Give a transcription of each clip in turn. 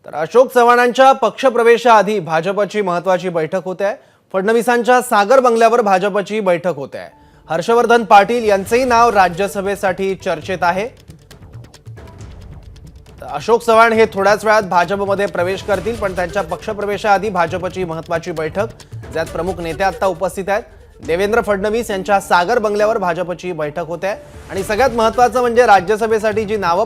तर अशोक चव्हाणांच्या पक्षप्रवेशाआधी भाजपची महत्त्वाची बैठक होते आहे। फडणवीसांच्या सागर बंगल्यावर भाजपची बैठक होते आहे। हर्षवर्धन पाटील यांचेही नाव राज्यसभेसाठी चर्चेत आहे। अशोक चव्हाण हे थोड्याच वेळात भाजपमध्ये प्रवेश करतील, पण त्यांच्या पक्षप्रवेशाआधी भाजपची महत्त्वाची बैठक, ज्यात प्रमुख नेते आता उपस्थित आहेत। देवेंद्र फडणवीस यांच्या सागर बंगल्यावर भाजपची बैठक होते आहे आणि सगळ्यात महत्त्वाचं म्हणजे राज्यसभेसाठी जी नावं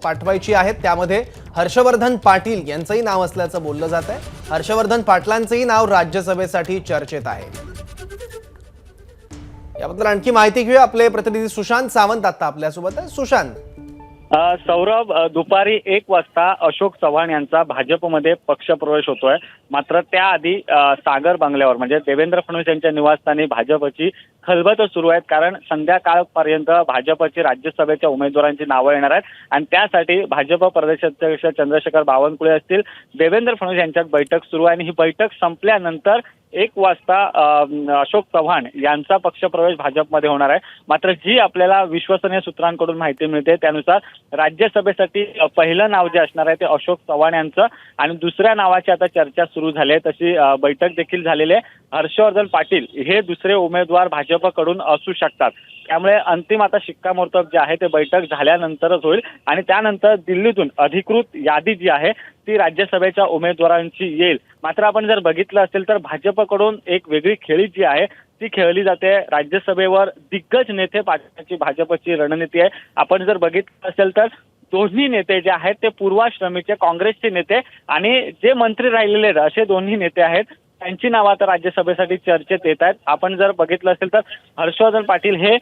पाठवायची आहेत त्यामध्ये हर्षवर्धन पाटील यांचंही नाव असल्याचं बोललं जात आहे। हर्षवर्धन पाटलांचंही नाव राज्यसभेसाठी चर्चेत आहे। याबद्दल आणखी माहिती घेऊया, आपले प्रतिनिधी सुशांत सावंत आता आपल्यासोबत आहे। सुशांत, सौरभ, दुपारी 1 वाजता अशोक चव्हाण यांचा भाजपमध्ये पक्षप्रवेश होतोय। मात्र त्याआधी सागर बंगल्यावर म्हणजे देवेंद्र फडणवीस यांच्या निवासस्थानी भाजपची खलबतं सुरू आहेत, कारण संध्याकाळपर्यंत भाजपची राज्यसभेच्या उमेदवारांची नावं येणार आहेत आणि त्यासाठी भाजप प्रदेशाध्यक्ष चंद्रशेखर बावनकुळे असतील, देवेंद्र फडणवीस यांच्यात बैठक सुरू आहे आणि ही बैठक संपल्यानंतर 1 वाजता अशोक चव्हाण यांचा पक्षप्रवेश भाजपमध्ये होणार आहे। मात्र जी आपल्याला विश्वसनीय सूत्रांकडून माहिती मिळते त्यानुसार राज्यसभेसाठी पहिलं नाव जे असणार आहे ते अशोक चव्हाण यांचं आणि दुसऱ्या नावाची आता चर्चा सुरू झाली आहे। तशी बैठक देखील झालेली आहे। हर्षवर्धन पाटील हे दुसरे उमेदवार भाजपकडून असू शकतात, त्यामुळे अंतिम आता शिक्कामोर्तब जे आहे ते बैठक झाल्यानंतरच होईल आणि त्यानंतर दिल्लीतून अधिकृत यादी जी आहे ती राज्यसभेच्या उमेदवारांची येईल। मात्र आपण जर बघितलं असेल तर भाजपकडून एक वेगळी खेळी जी आहे ती खेळली जाते। राज्यसभेवर दिग्गज नेते पाठवण्याची भाजपची रणनीती आहे। आपण जर बघितलं असेल तर दोन्ही नेते जे आहेत ते पूर्वाश्रमीचे काँग्रेसचे नेते आणि जे मंत्री राहिलेले असे दोन्ही नेते आहेत, त्यांची नावं आता राज्यसभेसाठी चर्चेत येत आहेत। आपण जर बघितलं असेल तर हर्षवर्धन पाटील हे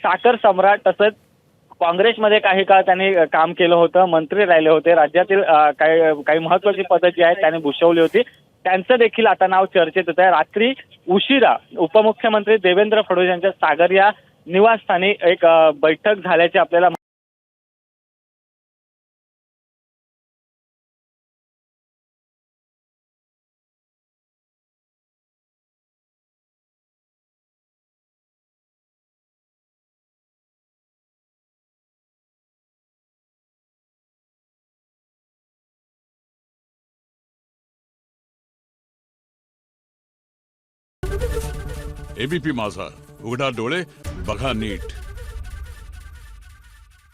साखर सम्राट, तसंच काँग्रेसमध्ये काही काळ त्यांनी काम केलं होतं, मंत्री राहिले होते, राज्यातील काही महत्त्वाची पदं जी आहेत त्यांनी भूषवली होती, त्यांचं देखील आता नाव चर्चेत येत आहे। रात्री उशिरा उपमुख्यमंत्री देवेंद्र फडणवीस यांच्या सागर या निवासस्थानी एक बैठक झाल्याचे आपल्याला एबीपी माझा, उघडा डोळे बघा नीट।